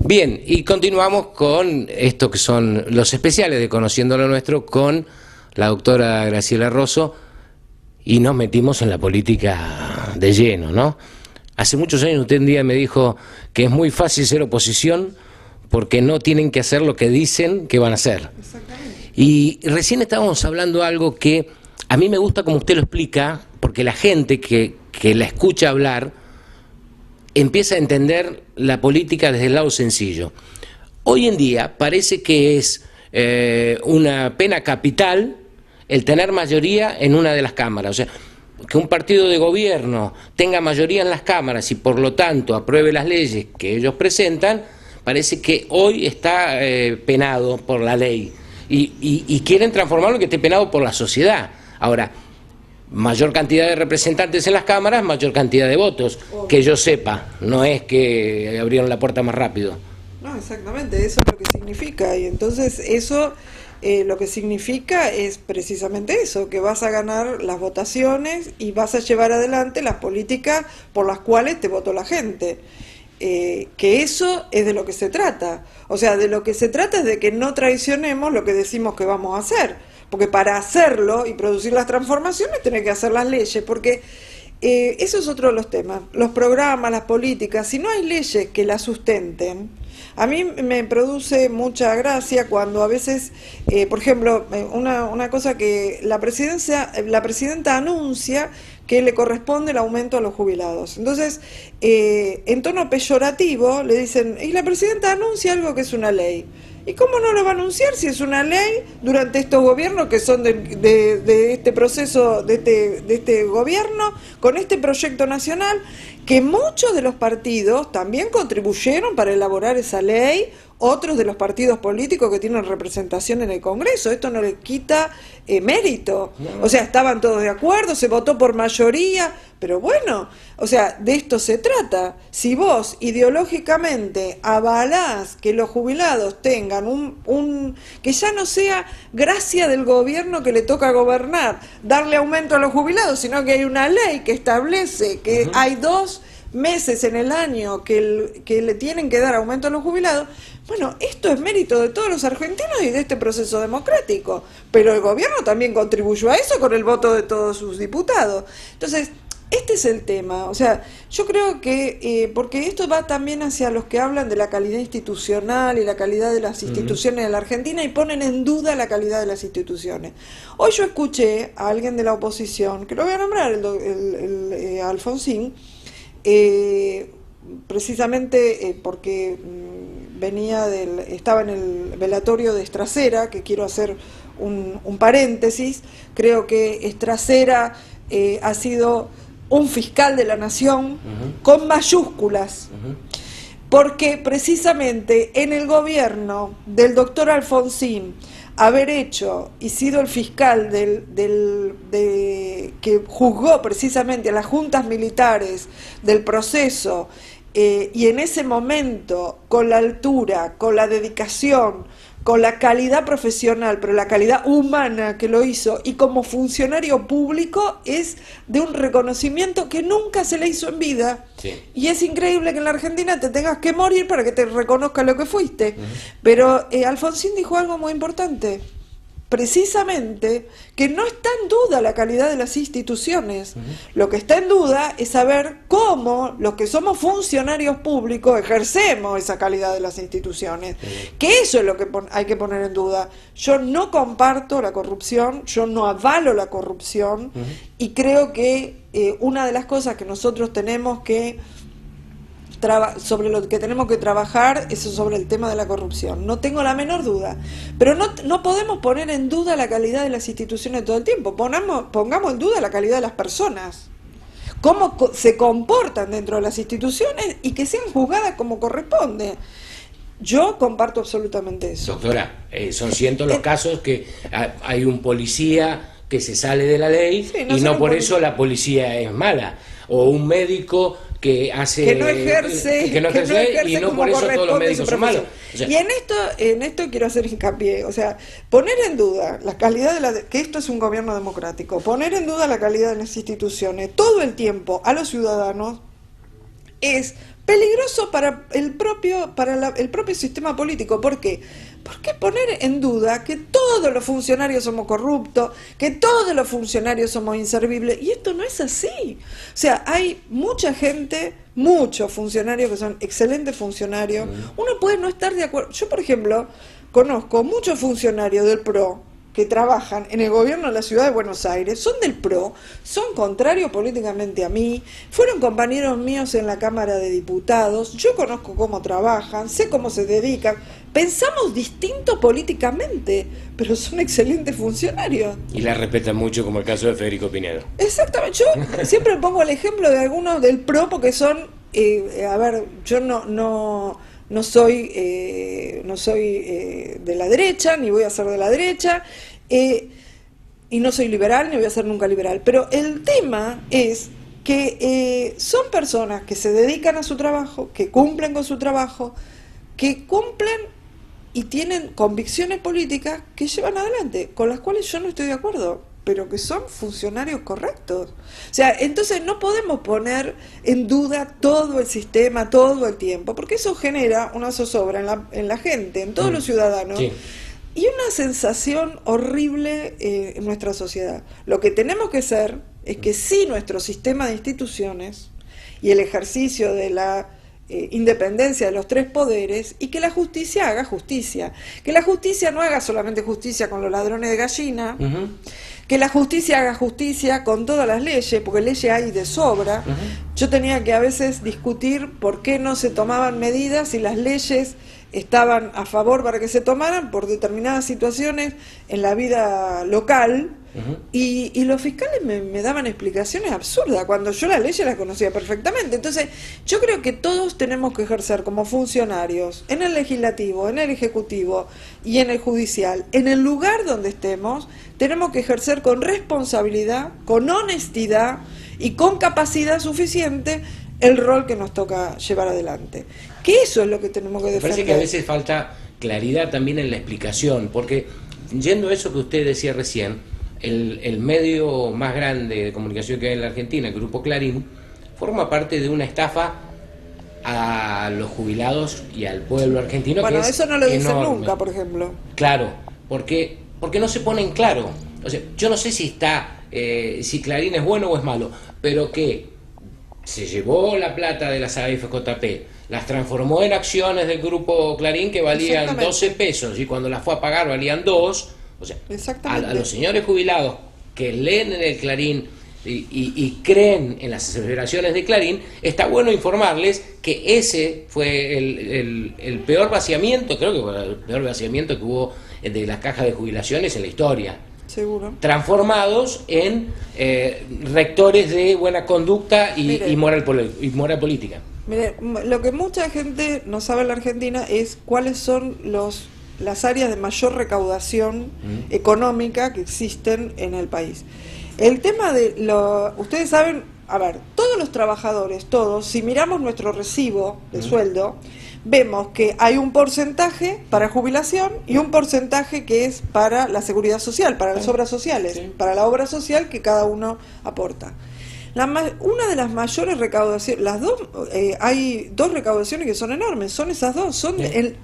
Bien, y continuamos con esto que son los especiales de Conociendo lo Nuestro con la doctora Graciela Rosso, y nos metimos en la política de lleno, ¿no? Hace muchos años usted un día me dijo que es muy fácil ser oposición porque no tienen que hacer lo que dicen que van a hacer. Y recién estábamos hablando algo que a mí me gusta como usted lo explica, porque la gente que la escucha hablar empieza a entender la política desde el lado sencillo. Hoy en día parece que es una pena capital el tener mayoría en una de las cámaras. O sea, que un partido de gobierno tenga mayoría en las cámaras y por lo tanto apruebe las leyes que ellos presentan, parece que hoy está penado por la ley. Y quieren transformarlo en que esté penado por la sociedad. Ahora, mayor cantidad de representantes en las cámaras, mayor cantidad de votos, que yo sepa, no es que abrieron la puerta más rápido. No, exactamente, eso es lo que significa, y entonces eso lo que significa es precisamente eso, que vas a ganar las votaciones y vas a llevar adelante las políticas por las cuales te votó la gente. Que eso es de lo que se trata, o sea, de lo que se trata es de que no traicionemos lo que decimos que vamos a hacer, porque para hacerlo y producir las transformaciones tenés que hacer las leyes, porque eso es otro de los temas, los programas, las políticas, si no hay leyes que las sustenten. A mí me produce mucha gracia cuando a veces, por ejemplo, una cosa que la presidenta anuncia que le corresponde el aumento a los jubilados. Entonces, en tono peyorativo le dicen, y la presidenta anuncia algo que es una ley. ¿Y cómo no lo va a anunciar si es una ley durante estos gobiernos que son de este proceso, de este gobierno, con este proyecto nacional, que muchos de los partidos también contribuyeron para elaborar esa ley, otros de los partidos políticos que tienen representación en el Congreso? Esto no le quita mérito. O sea, estaban todos de acuerdo, se votó por mayoría, pero bueno, o sea, de esto se trata. Si vos ideológicamente avalás que los jubilados tengan que ya no sea gracia del gobierno que le toca gobernar, darle aumento a los jubilados, sino que hay una ley que establece que hay 2 meses en el año que le tienen que dar aumento a los jubilados. Bueno, esto es mérito de todos los argentinos y de este proceso democrático, pero el gobierno también contribuyó a eso con el voto de todos sus diputados. Entonces, Este es el tema, o sea, yo creo que, porque esto va también hacia los que hablan de la calidad institucional y la calidad de las instituciones de la Argentina y ponen en duda la calidad de las instituciones. Hoy yo escuché a alguien de la oposición, que lo voy a nombrar, Alfonsín, precisamente porque estaba en el velatorio de Estracera, que quiero hacer un paréntesis. Creo que Estracera ha sido un fiscal de la nación con mayúsculas, porque precisamente en el gobierno del doctor Alfonsín haber hecho y sido el fiscal que juzgó precisamente a las juntas militares del proceso, y en ese momento, con la altura, con la dedicación, con la calidad profesional, pero la calidad humana que lo hizo, y como funcionario público, es de un reconocimiento que nunca se le hizo en vida. Sí. Y es increíble que en la Argentina te tengas que morir para que te reconozca lo que fuiste. Pero Alfonsín dijo algo muy importante, precisamente, que no está en duda la calidad de las instituciones. Lo que está en duda es saber cómo los que somos funcionarios públicos ejercemos esa calidad de las instituciones. Que eso es lo que hay que poner en duda. Yo no comparto la corrupción, yo no avalo la corrupción, y creo que una de las cosas que nosotros tenemos que sobre lo que tenemos que trabajar es sobre el tema de la corrupción, no tengo la menor duda, pero no podemos poner en duda la calidad de las instituciones todo el tiempo. Pongamos en duda la calidad de las personas, cómo se comportan dentro de las instituciones y que sean juzgadas como corresponde. Yo comparto absolutamente eso. Doctora, son cientos los casos que hay un policía que se sale de la ley, sí, y no por eso la policía es mala, o un médico que no ejerce y no por eso todos los médicos son malos. O sea, y en esto quiero hacer hincapié, o sea, poner en duda la calidad que esto es un gobierno democrático, poner en duda la calidad de las instituciones todo el tiempo a los ciudadanos es peligroso para el propio sistema político. ¿Por qué? Porque poner en duda que todos los funcionarios somos corruptos, que todos los funcionarios somos inservibles, y esto no es así. O sea, hay mucha gente, muchos funcionarios que son excelentes funcionarios. Uno puede no estar de acuerdo. Yo, por ejemplo, conozco muchos funcionarios del PRO que trabajan en el gobierno de la ciudad de Buenos Aires, son del PRO, son contrarios políticamente a mí, fueron compañeros míos en la Cámara de Diputados, yo conozco cómo trabajan, sé cómo se dedican, pensamos distinto políticamente, pero son excelentes funcionarios. Y la respetan mucho, como el caso de Federico Pinedo. Exactamente, yo siempre pongo el ejemplo de algunos del PRO porque son, yo no soy de la derecha, ni voy a ser de la derecha, y no soy liberal, ni voy a ser nunca liberal. Pero el tema es que son personas que se dedican a su trabajo, que cumplen con su trabajo, que cumplen y tienen convicciones políticas que llevan adelante, con las cuales yo no estoy de acuerdo, pero que son funcionarios correctos. O sea, entonces no podemos poner en duda todo el sistema todo el tiempo, porque eso genera una zozobra en la gente, en todos los ciudadanos, sí, y una sensación horrible en nuestra sociedad. Lo que tenemos que hacer es que sí, nuestro sistema de instituciones y el ejercicio de la independencia de los tres poderes, y que la justicia haga justicia, que la justicia no haga solamente justicia con los ladrones de gallina, que la justicia haga justicia con todas las leyes, porque leyes hay de sobra. Yo tenía que a veces discutir por qué no se tomaban medidas y las leyes estaban a favor para que se tomaran por determinadas situaciones en la vida local, y los fiscales me daban explicaciones absurdas cuando yo las leyes las conocía perfectamente. Entonces yo creo que todos tenemos que ejercer como funcionarios en el legislativo, en el ejecutivo y en el judicial, en el lugar donde estemos, tenemos que ejercer con responsabilidad, con honestidad y con capacidad suficiente el rol que nos toca llevar adelante. Que eso es lo que tenemos que defender. Me parece que a veces falta claridad también en la explicación, porque yendo a eso que usted decía recién, el medio más grande de comunicación que hay en la Argentina, el Grupo Clarín, forma parte de una estafa a los jubilados y al pueblo argentino. Bueno, que eso no lo dicen nunca, por ejemplo. Claro, porque no se pone en claro. O sea, yo no sé si Clarín es bueno o es malo, pero que se llevó la plata de las AFJP, las transformó en acciones del Grupo Clarín que valían 12 pesos y cuando las fue a pagar valían 2. O sea, a los señores jubilados que leen en el Clarín y creen en las aseveraciones de Clarín, está bueno informarles que ese fue el peor vaciamiento, creo que fue el peor vaciamiento que hubo de las cajas de jubilaciones en la historia. Seguro. Transformados en rectores de buena conducta y moral política. Mire, lo que mucha gente no sabe en la Argentina es cuáles son las áreas de mayor recaudación económica que existen en el país. El tema ustedes saben, a ver, todos los trabajadores, todos, si miramos nuestro recibo de sueldo, vemos que hay un porcentaje para jubilación y un porcentaje que es para la seguridad social, para las obras sociales, para la obra social que cada uno aporta. Una de las mayores recaudaciones, hay dos recaudaciones que son enormes, son esas dos, son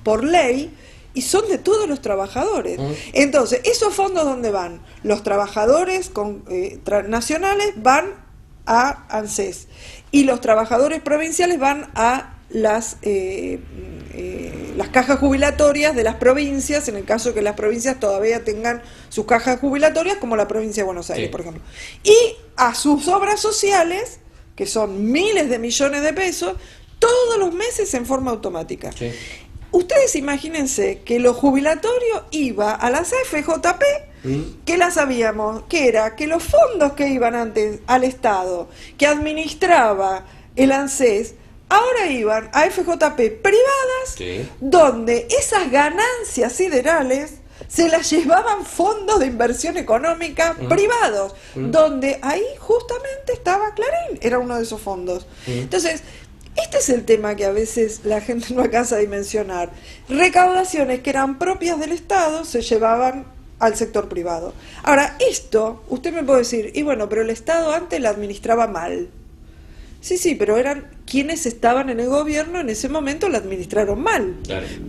por ley y son de todos los trabajadores. Entonces, ¿esos fondos dónde van? Los trabajadores nacionales van a ANSES y los trabajadores provinciales van a las cajas jubilatorias de las provincias, en el caso que las provincias todavía tengan sus cajas jubilatorias, como la provincia de Buenos Aires, por ejemplo. Y a sus obras sociales, que son miles de millones de pesos, todos los meses en forma automática. Ustedes imagínense que lo jubilatorio iba a las AFJP, que las sabíamos, que era que los fondos que iban antes al Estado, que administraba el ANSES, ahora iban a FJP privadas, donde esas ganancias siderales se las llevaban fondos de inversión económica privados, donde ahí justamente estaba Clarín, era uno de esos fondos. Entonces, este es el tema que a veces la gente no alcanza a dimensionar. Recaudaciones que eran propias del Estado se llevaban al sector privado. Ahora, esto, usted me puede decir, y bueno, pero el Estado antes la administraba mal. Sí, pero eran quienes estaban en el gobierno en ese momento, la administraron mal.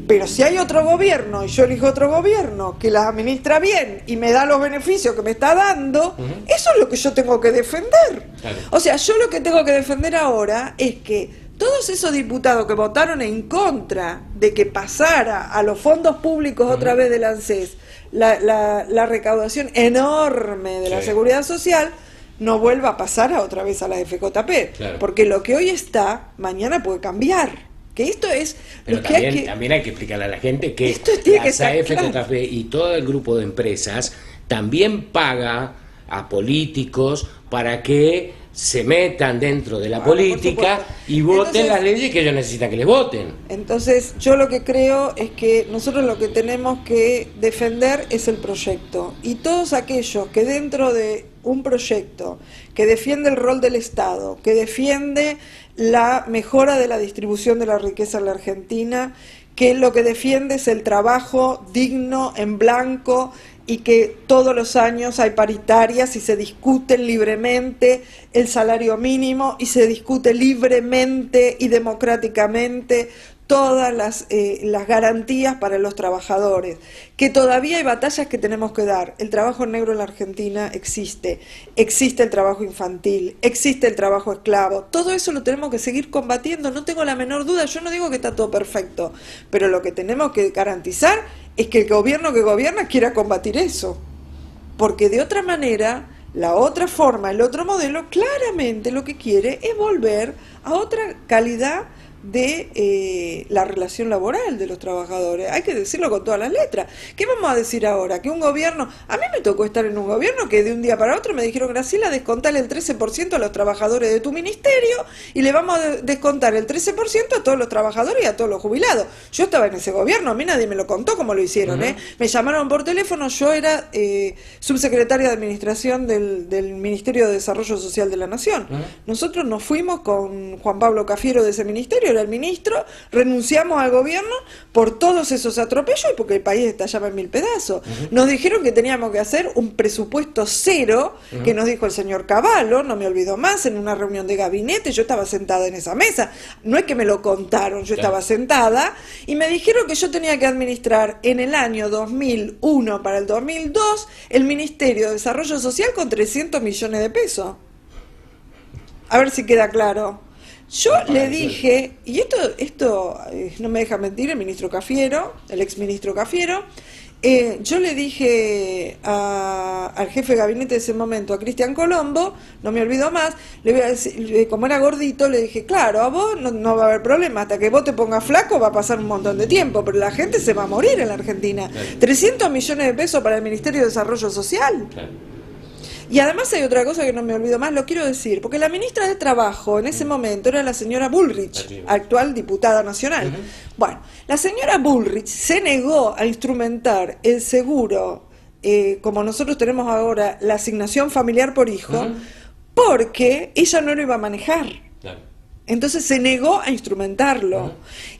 Pero si hay otro gobierno y yo elijo otro gobierno que la administra bien y me da los beneficios que me está dando, eso es lo que yo tengo que defender. O sea, yo lo que tengo que defender ahora es que todos esos diputados que votaron en contra de que pasara a los fondos públicos otra vez del ANSES la recaudación enorme de la seguridad social, no vuelva a pasar otra vez a la FJP, porque lo que hoy está, mañana puede cambiar. Que esto es... Pero también hay que explicarle a la gente que las AFJP y todo el grupo de empresas también paga a políticos para que se metan dentro de la política y voten las leyes que ellos necesitan que les voten. Entonces, yo lo que creo es que nosotros lo que tenemos que defender es el proyecto. Y todos aquellos que dentro de un proyecto que defiende el rol del Estado, que defiende la mejora de la distribución de la riqueza en la Argentina, que lo que defiende es el trabajo digno, en blanco, y que todos los años hay paritarias y se discute libremente el salario mínimo y se discute libremente y democráticamente todas las garantías para los trabajadores, que todavía hay batallas que tenemos que dar. El trabajo negro en la Argentina existe el trabajo infantil, existe el trabajo esclavo, todo eso lo tenemos que seguir combatiendo, no tengo la menor duda, yo no digo que está todo perfecto, pero lo que tenemos que garantizar es que el gobierno que gobierna quiera combatir eso, porque de otra manera, la otra forma, el otro modelo, claramente lo que quiere es volver a otra calidad de la relación laboral de los trabajadores. Hay que decirlo con todas las letras. ¿Qué vamos a decir ahora? Que un gobierno, a mí me tocó estar en un gobierno que de un día para otro me dijeron: Graciela, descontale el 13% a los trabajadores de tu ministerio y le vamos a descontar el 13% a todos los trabajadores y a todos los jubilados. Yo estaba en ese gobierno, a mí nadie me lo contó cómo lo hicieron. Me llamaron por teléfono, yo era subsecretaria de Administración del Ministerio de Desarrollo Social de la Nación. Nosotros nos fuimos con Juan Pablo Cafiero de ese ministerio, era el ministro, renunciamos al gobierno por todos esos atropellos y porque el país estallaba en mil pedazos. Nos dijeron que teníamos que hacer un presupuesto cero, que nos dijo el señor Cavallo, no me olvido más, en una reunión de gabinete, yo estaba sentada en esa mesa, no es que me lo contaron, yo estaba sentada, y me dijeron que yo tenía que administrar en el año 2001 para el 2002 el Ministerio de Desarrollo Social con 300 millones de pesos. a ver si queda claro. Yo le dije, y esto no me deja mentir el ministro Cafiero, el exministro Cafiero, yo le dije al jefe de gabinete de ese momento, a Cristian Colombo, no me olvido más, le voy a decir, como era gordito, le dije, claro, a vos no va a haber problema, hasta que vos te pongas flaco va a pasar un montón de tiempo, pero la gente se va a morir en la Argentina. Claro. 300 millones de pesos para el Ministerio de Desarrollo Social. Claro. Y además hay otra cosa que no me olvido más, lo quiero decir, porque la ministra de Trabajo en ese momento era la señora Bullrich, actual diputada nacional. Bueno, la señora Bullrich se negó a instrumentar el seguro, como nosotros tenemos ahora, la asignación familiar por hijo, porque ella no lo iba a manejar. Claro. Entonces se negó a instrumentarlo.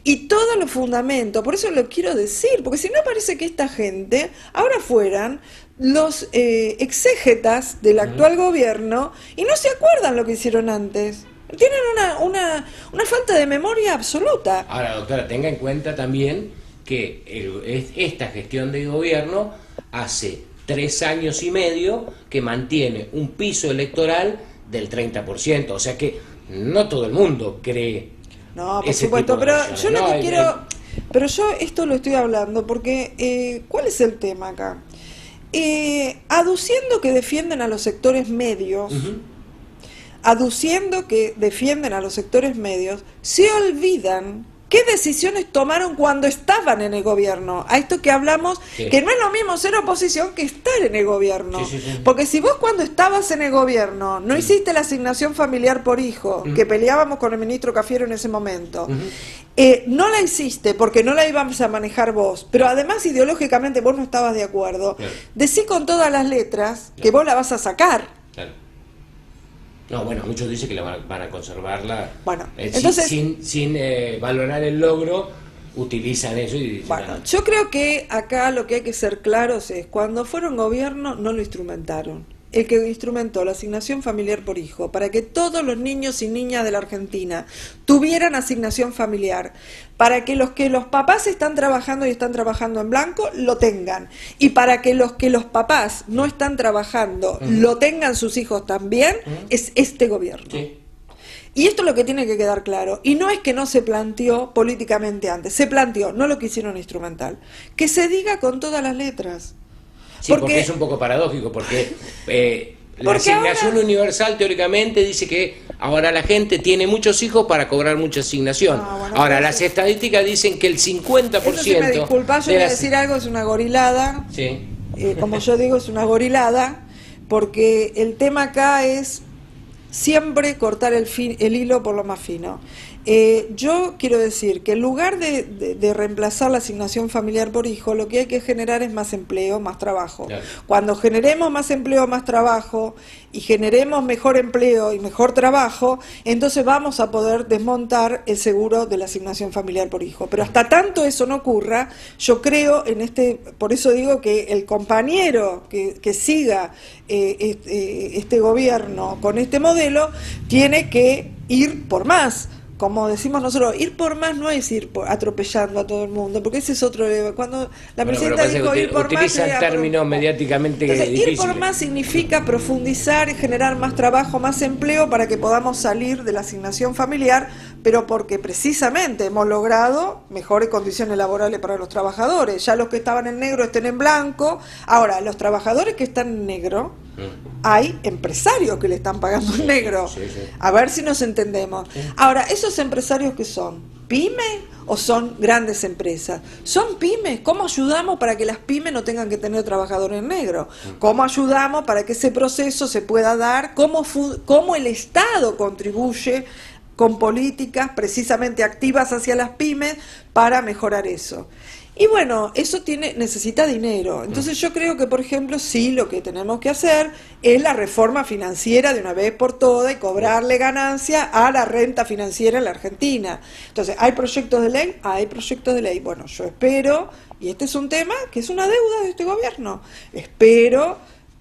Y todos los fundamentos, por eso lo quiero decir, porque si no parece que esta gente ahora fueran los exégetas del actual gobierno y no se acuerdan lo que hicieron antes. Tienen una falta de memoria absoluta. Ahora, doctora, tenga en cuenta también que esta gestión de gobierno hace 3 años y medio que mantiene un piso electoral del 30%, o sea que no todo el mundo cree. No, por supuesto, pero yo lo que quiero... Pero yo esto lo estoy hablando porque ¿cuál es el tema acá? Aduciendo que defienden a los sectores medios, se olvidan qué decisiones tomaron cuando estaban en el gobierno. A esto que hablamos, que no es lo mismo ser oposición que estar en el gobierno. Porque si vos cuando estabas en el gobierno no hiciste la asignación familiar por hijo, que peleábamos con el ministro Cafiero en ese momento, no la hiciste porque no la íbamos a manejar vos, pero además ideológicamente vos no estabas de acuerdo, decí con todas las letras que vos la vas a sacar. No, bueno, muchos dicen que la van a conservarla. Bueno, entonces, sin valorar el logro, utilizan eso y dicen, bueno, yo creo que acá lo que hay que ser claros es, cuando fueron gobierno no lo instrumentaron. El que instrumentó la asignación familiar por hijo para que todos los niños y niñas de la Argentina tuvieran asignación familiar, para que los papás están trabajando y están trabajando en blanco lo tengan, y para que los papás no están trabajando lo tengan sus hijos también, es este gobierno. Y esto es lo que tiene que quedar claro. Y no es que no se planteó políticamente antes, se planteó, no lo quisieron instrumental. Que se diga con todas las letras. Sí, porque es un poco paradójico, porque la asignación universal teóricamente dice que ahora la gente tiene muchos hijos para cobrar mucha asignación. Bueno, ahora, las estadísticas dicen que el 50%... Eso sí me disculpa, yo voy a decir algo, es una gorilada. Sí. Como yo digo, es una gorilada, porque el tema acá es siempre cortar el hilo por lo más fino. Yo quiero decir que en lugar de reemplazar la asignación familiar por hijo, lo que hay que generar es más empleo, más trabajo. Claro. Cuando generemos más empleo, más trabajo, y generemos mejor empleo y mejor trabajo, entonces vamos a poder desmontar el seguro de la asignación familiar por hijo. Pero hasta tanto eso no ocurra, yo creo por eso digo que el compañero que siga este gobierno con este modelo tiene que ir por más. Como decimos nosotros, ir por más no es ir atropellando a todo el mundo, porque ese es otro... Cuando la presidenta dijo ir por más... Utilizan términos mediáticamente difíciles. Ir por más significa profundizar y generar más trabajo, más empleo para que podamos salir de la asignación familiar, pero porque precisamente hemos logrado mejores condiciones laborales para los trabajadores. Ya los que estaban en negro estén en blanco. Ahora, los trabajadores que están en negro... hay empresarios que le están pagando en negro. A ver si nos entendemos. Ahora, ¿esos empresarios qué son? ¿Pymes o son grandes empresas? ¿Son pymes? ¿Cómo ayudamos para que las pymes no tengan que tener trabajadores en negro? ¿Cómo ayudamos para que ese proceso se pueda dar? ¿Cómo el Estado contribuye con políticas precisamente activas hacia las pymes para mejorar eso? Y bueno, eso necesita dinero. Entonces yo creo que, por ejemplo, sí, lo que tenemos que hacer es la reforma financiera de una vez por todas y cobrarle ganancia a la renta financiera en la Argentina. Entonces, ¿hay proyectos de ley? Hay proyectos de ley. Bueno, yo espero, y este es un tema que es una deuda de este gobierno,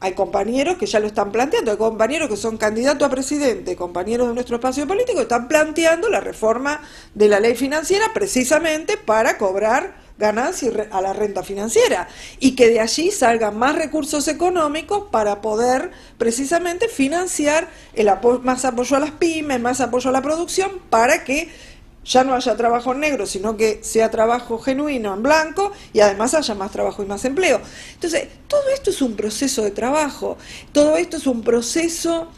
hay compañeros que ya lo están planteando, hay compañeros que son candidatos a presidente, compañeros de nuestro espacio político, que están planteando la reforma de la ley financiera precisamente para cobrar ganancia a la renta financiera, y que de allí salgan más recursos económicos para poder precisamente financiar más apoyo a las pymes, más apoyo a la producción, para que ya no haya trabajo en negro, sino que sea trabajo genuino en blanco, y además haya más trabajo y más empleo. Entonces, todo esto es un proceso de trabajo, todo esto es un proceso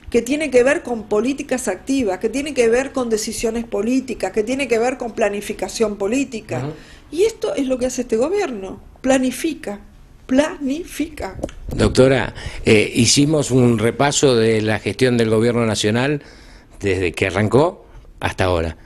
que tiene que ver con políticas activas, que tiene que ver con decisiones políticas, que tiene que ver con planificación política. Y esto es lo que hace este gobierno, planifica. Doctora, hicimos un repaso de la gestión del gobierno nacional desde que arrancó hasta ahora.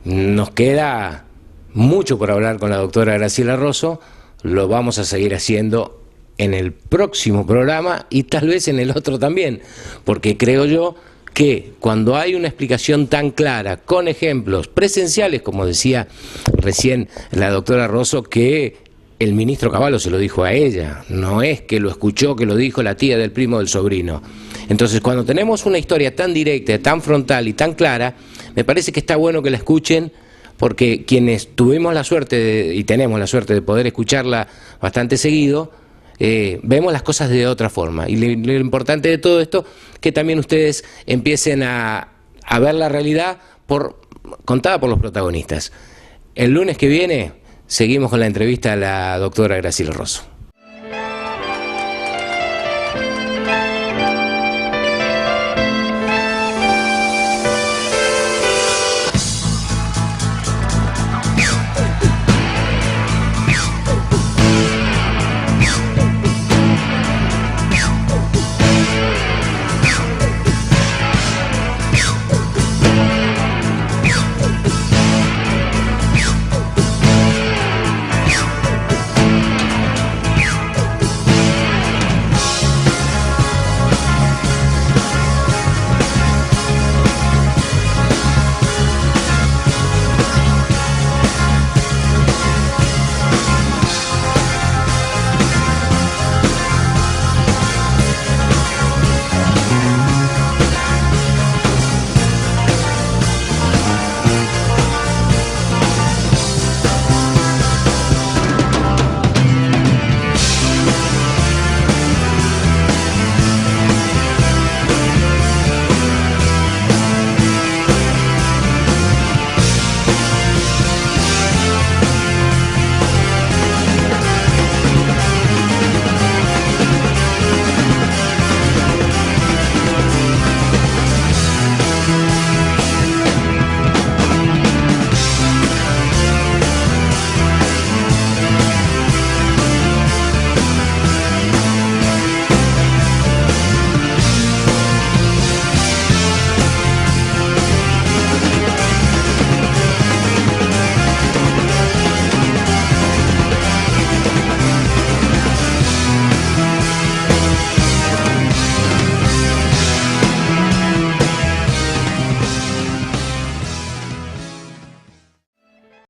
Nos queda mucho por hablar con la doctora Graciela Rosso, lo vamos a seguir haciendo en el próximo programa y tal vez en el otro también, porque creo yo que cuando hay una explicación tan clara, con ejemplos presenciales, como decía recién la doctora Rosso, que el ministro Cavallo se lo dijo a ella, no es que lo escuchó, que lo dijo la tía del primo del sobrino. Entonces, cuando tenemos una historia tan directa, tan frontal y tan clara, me parece que está bueno que la escuchen, porque quienes tuvimos la suerte y tenemos la suerte de poder escucharla bastante seguido, vemos las cosas de otra forma. Y lo importante de todo esto, que también ustedes empiecen a ver la realidad contada por los protagonistas. El lunes que viene seguimos con la entrevista a la doctora Graciela Rosso.